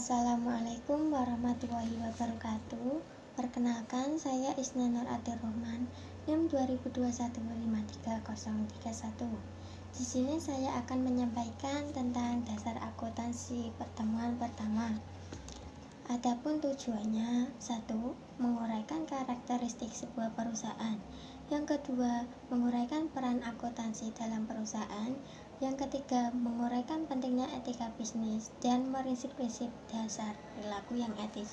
Assalamualaikum warahmatullahi wabarakatuh. Perkenalkan, saya Isna Nur Abdurrahman, NIM 2021533031. Di sini saya akan menyampaikan tentang dasar akuntansi pertemuan pertama. Adapun tujuannya: 1. Menguraikan karakteristik sebuah perusahaan. Yang kedua, menguraikan peran akuntansi dalam perusahaan. Yang ketiga, menguraikan pentingnya etika bisnis dan prinsip-prinsip dasar perilaku yang etis.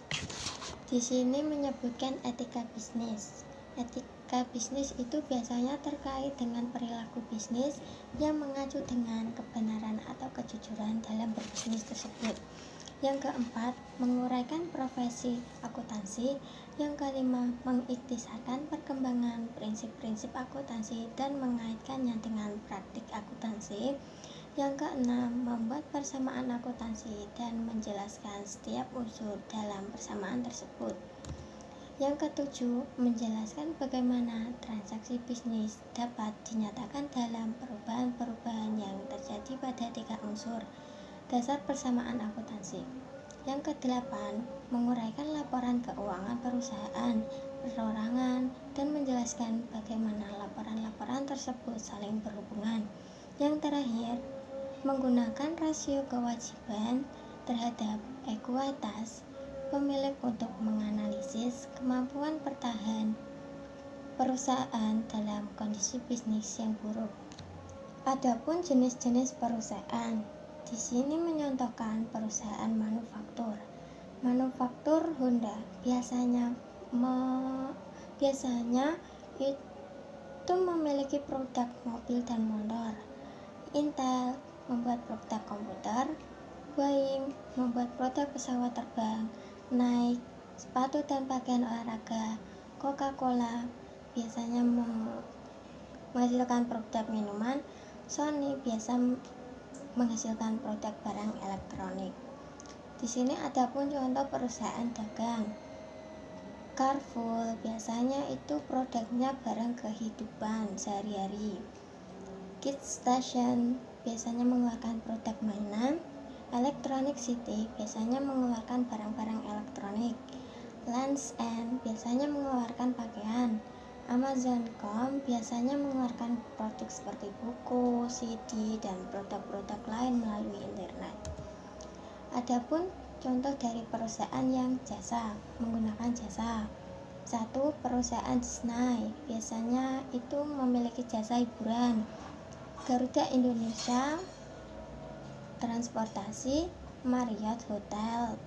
Di sini menyebutkan etika bisnis. Etika bisnis itu biasanya terkait dengan perilaku bisnis yang mengacu dengan kebenaran atau kejujuran dalam berbisnis tersebut. Yang keempat, menguraikan profesi akuntansi. Yang kelima, mengiktisarkan perkembangan prinsip-prinsip akuntansi dan mengaitkannya dengan praktik akuntansi. Yang keenam, membuat persamaan akuntansi dan menjelaskan setiap unsur dalam persamaan tersebut. Yang ketujuh, menjelaskan bagaimana transaksi bisnis dapat dinyatakan dalam perubahan-perubahan yang terjadi pada 3 unsur dasar persamaan akuntansi. Yang kedelapan, menguraikan laporan keuangan perusahaan, perorangan, dan menjelaskan bagaimana laporan-laporan tersebut saling berhubungan. Yang terakhir, menggunakan rasio kewajiban terhadap ekuitas pemilik untuk menganalisis kemampuan bertahan perusahaan dalam kondisi bisnis yang buruk. Adapun jenis-jenis perusahaan, di sini menyontohkan perusahaan manufaktur. Manufaktur Honda biasanya itu memiliki produk mobil dan motor. Intel membuat produk komputer. Boeing membuat produk pesawat terbang. Nike sepatu dan pakaian olahraga. Coca-Cola biasanya menghasilkan produk minuman. Sony biasa menghasilkan produk barang elektronik. Di sini ada pun contoh perusahaan dagang. Carrefour biasanya itu produknya barang kehidupan sehari-hari. Kids Station biasanya mengeluarkan produk mainan. Electronic City biasanya mengeluarkan barang-barang elektronik. Lands End biasanya mengeluarkan pakaian. Amazon.com biasanya mengeluarkan produk seperti buku, CD, dan produk-produk lain melalui internet. Adapun contoh dari perusahaan yang menggunakan jasa. 1. Perusahaan Disney biasanya itu memiliki jasa hiburan. Garuda Indonesia transportasi. Marriott Hotel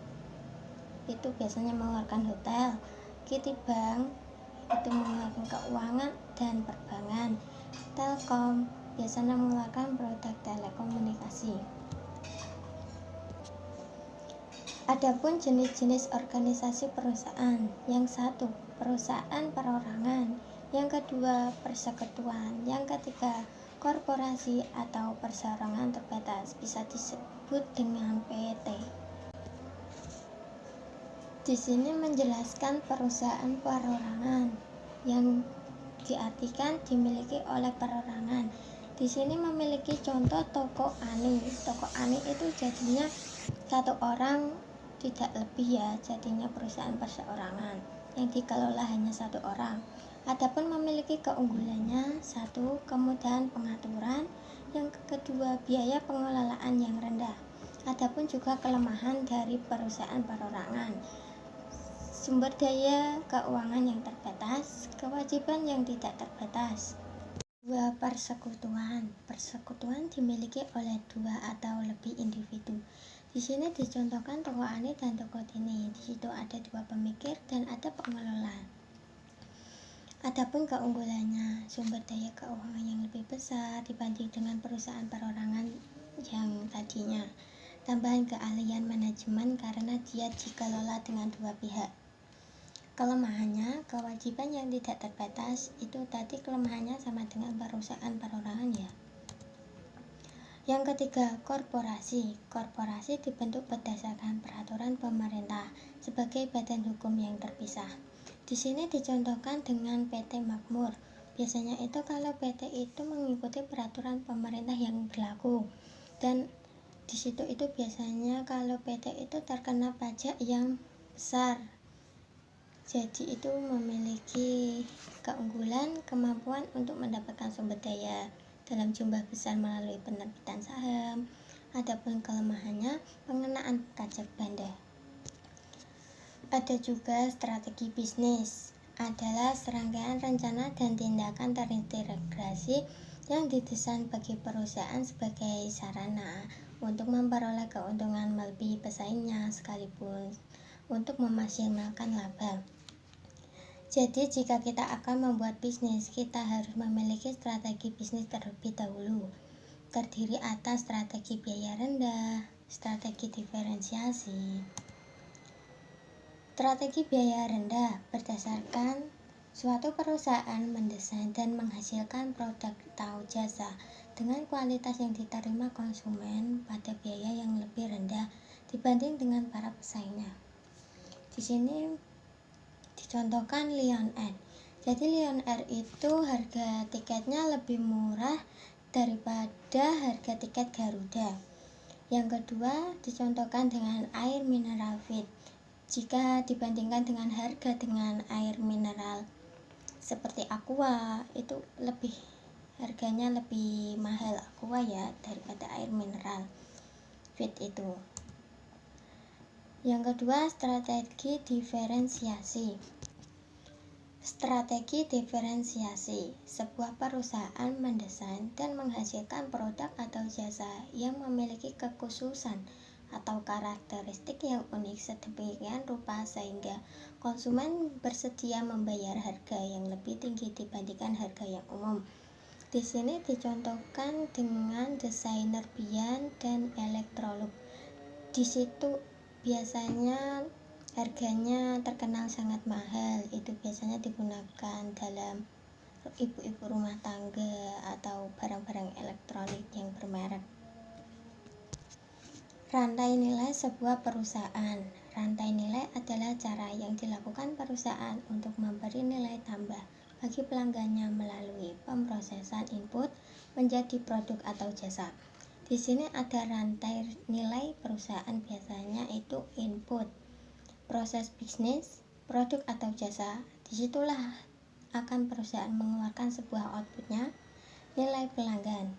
itu biasanya mengeluarkan hotel. Citibank itu mengeluarkan keuangan dan perbankan. Telkom biasanya mengeluarkan produk telekomunikasi. Adapun jenis-jenis organisasi perusahaan. Yang 1, perusahaan perorangan. Yang kedua, persekutuan. Yang ketiga, korporasi atau perseorangan terbatas, bisa disebut dengan PT. Di sini menjelaskan perusahaan perorangan yang diartikan dimiliki oleh perorangan. Di sini memiliki contoh toko Ani. Toko Ani itu jadinya 1 orang, tidak lebih ya, jadinya perusahaan perseorangan yang dikelola hanya 1 orang. Adapun memiliki keunggulannya: 1. Kemudahan pengaturan. Yang kedua, biaya pengelolaan yang rendah. Adapun juga kelemahan dari perusahaan perorangan: sumber daya keuangan yang terbatas, kewajiban yang tidak terbatas. 2. Persekutuan. Persekutuan dimiliki oleh 2 atau lebih individu. Di sini dicontohkan toko Ani dan toko Tini. Di situ ada 2 pemikir dan ada pengelola. Adapun keunggulannya: sumber daya keuangan yang lebih besar dibanding dengan perusahaan perorangan yang tadinya. Tambahan keahlian manajemen karena dia dikelola dengan 2 pihak. Kelemahannya: kewajiban yang tidak terbatas. Itu tadi kelemahannya sama dengan perusahaan perorangan ya. Yang ketiga, korporasi. Korporasi dibentuk berdasarkan peraturan pemerintah sebagai badan hukum yang terpisah. Di sini dicontohkan dengan PT Makmur. Biasanya itu kalau PT itu mengikuti peraturan pemerintah yang berlaku dan Di situ itu biasanya kalau PT itu terkena pajak yang besar. Jadi itu memiliki keunggulan, kemampuan untuk mendapatkan sumber daya dalam jumlah besar melalui penerbitan saham. Adapun kelemahannya pengenaan pajak banda. Ada juga strategi bisnis, adalah serangkaian rencana dan tindakan terintegrasi yang didesain bagi perusahaan sebagai sarana untuk memperoleh keuntungan melebihi pesaingnya sekalipun untuk memaksimalkan laba. Jadi jika kita akan membuat bisnis, kita harus memiliki strategi bisnis terlebih dahulu. Terdiri atas strategi biaya rendah, strategi diferensiasi. Strategi biaya rendah berdasarkan suatu perusahaan mendesain dan menghasilkan produk atau jasa dengan kualitas yang diterima konsumen pada biaya yang lebih rendah dibanding dengan para pesaingnya. Di sini dicontohkan Lion Air. Jadi Lion Air itu harga tiketnya lebih murah daripada harga tiket Garuda. Yang kedua dicontohkan dengan air mineral Fit. Jika dibandingkan dengan harga dengan air mineral seperti Aqua, itu harganya lebih mahal Aqua ya daripada air mineral Fit itu. Yang kedua, strategi diferensiasi. Strategi diferensiasi, sebuah perusahaan mendesain dan menghasilkan produk atau jasa yang memiliki kekhususan atau karakteristik yang unik sedemikian rupa sehingga konsumen bersedia membayar harga yang lebih tinggi dibandingkan harga yang umum. Di sini dicontohkan dengan desainer Bian dan Electrolux. Di situ biasanya harganya terkenal sangat mahal, itu biasanya digunakan dalam ibu-ibu rumah tangga atau barang-barang elektronik yang bermerek. Rantai nilai sebuah perusahaan. Rantai nilai adalah cara yang dilakukan perusahaan untuk memberi nilai tambah bagi pelanggannya melalui pemrosesan input menjadi produk atau jasa. Di sini ada rantai nilai perusahaan, biasanya itu input, proses bisnis, produk atau jasa. Disitulah akan perusahaan mengeluarkan sebuah outputnya, nilai pelanggan.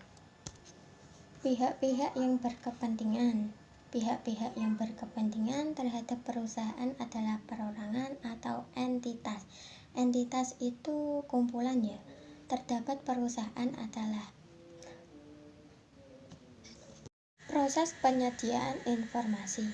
Pihak-pihak yang berkepentingan. Pihak-pihak yang berkepentingan terhadap perusahaan adalah perorangan atau entitas. Entitas itu kumpulan ya. Terdapat perusahaan adalah proses penyediaan informasi.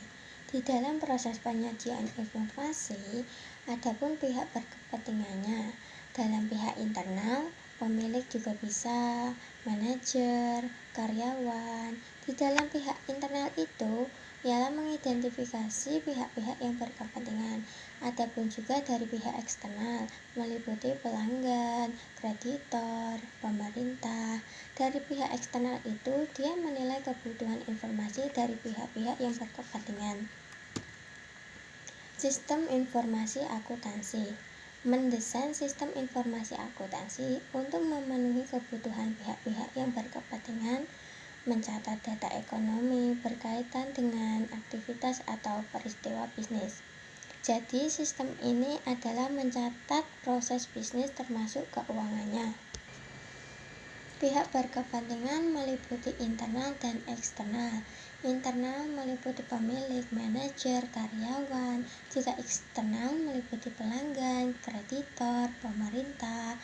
Di dalam proses penyediaan informasi, adapun pihak berkepentingannya. Dalam pihak internal, pemilik juga bisa, manajer, karyawan. Di dalam pihak internal itu ialah mengidentifikasi pihak-pihak yang berkepentingan. Adapun juga dari pihak eksternal meliputi pelanggan, kreditor, pemerintah. Dari pihak eksternal itu dia menilai kebutuhan informasi dari pihak-pihak yang berkepentingan. Sistem informasi akuntansi. Mendesain sistem informasi akuntansi untuk memenuhi kebutuhan pihak-pihak yang berkepentingan, mencatat data ekonomi berkaitan dengan aktivitas atau peristiwa bisnis. Jadi sistem ini adalah mencatat proses bisnis termasuk keuangannya. Pihak berkepentingan meliputi internal dan eksternal. Internal meliputi pemilik, manajer, karyawan. Jika eksternal meliputi pelanggan, kreditor, pemerintah.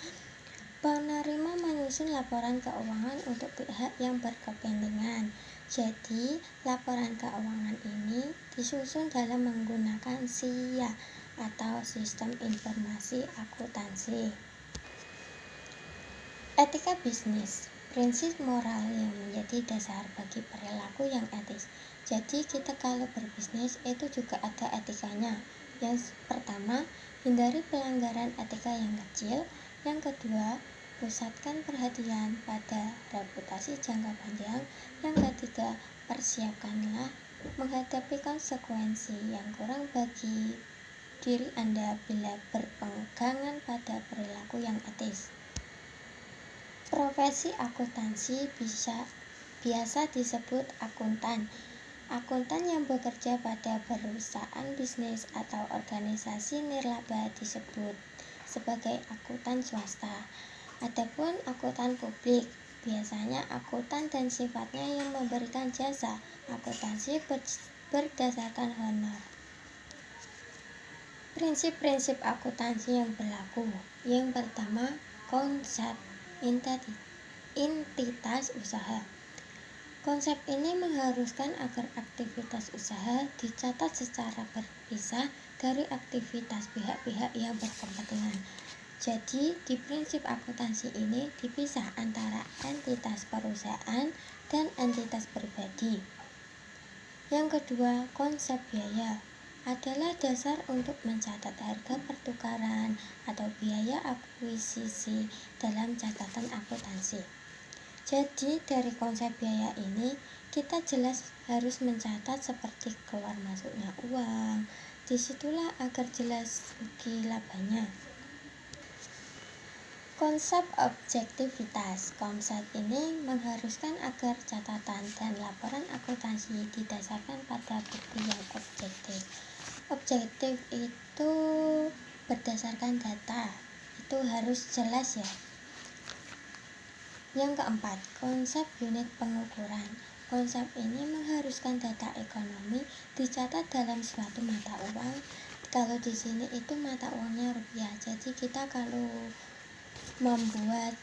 Penerima menyusun laporan keuangan untuk pihak yang berkepentingan. Jadi, laporan keuangan ini disusun dalam menggunakan SIA atau Sistem Informasi Akuntansi. Etika bisnis, prinsip moral yang menjadi dasar bagi perilaku yang etis. Jadi kita kalau berbisnis itu juga ada etikanya. Yang pertama, hindari pelanggaran etika yang kecil. Yang kedua, pusatkan perhatian pada reputasi jangka panjang. Yang ketiga, persiapkanlah menghadapi konsekuensi yang kurang bagi diri Anda bila berpegangan pada perilaku yang etis. Profesi akuntansi biasa disebut akuntan. Akuntan yang bekerja pada perusahaan bisnis atau organisasi nirlaba disebut sebagai akuntan swasta. Adapun akuntan publik biasanya akuntan dan sifatnya yang memberikan jasa akuntansi berdasarkan honor. Prinsip-prinsip akuntansi yang berlaku. Yang pertama, konsep entitas usaha. Konsep ini mengharuskan agar aktivitas usaha dicatat secara berpisah dari aktivitas pihak-pihak yang berkepentingan. Jadi, di prinsip akuntansi ini dipisah antara entitas perusahaan dan entitas pribadi. Yang kedua, konsep biaya adalah dasar untuk mencatat harga pertukaran atau biaya akuisisi dalam catatan akuntansi. Jadi dari konsep biaya ini kita jelas harus mencatat seperti keluar masuknya uang. Disitulah agar jelas rugi labanya. Konsep objektivitas. Konsep ini mengharuskan agar catatan dan laporan akuntansi didasarkan pada bukti yang objektif. Objektif itu berdasarkan data. Itu harus jelas ya. Yang keempat, konsep unit pengukuran. Konsep ini mengharuskan data ekonomi dicatat dalam suatu mata uang. Kalau di sini itu mata uangnya rupiah. Jadi kita kalau membuat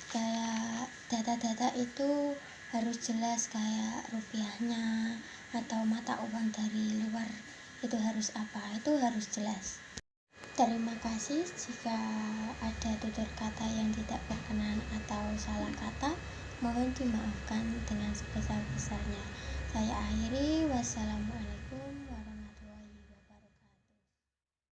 kayak data-data itu harus jelas kayak rupiahnya atau mata uang dari luar itu harus apa, itu harus jelas. Terima kasih. Jika ada tutur kata yang tidak berkenan atau salah kata, mohon dimaafkan dengan sebesar-besarnya. Saya akhiri. Wassalamualaikum.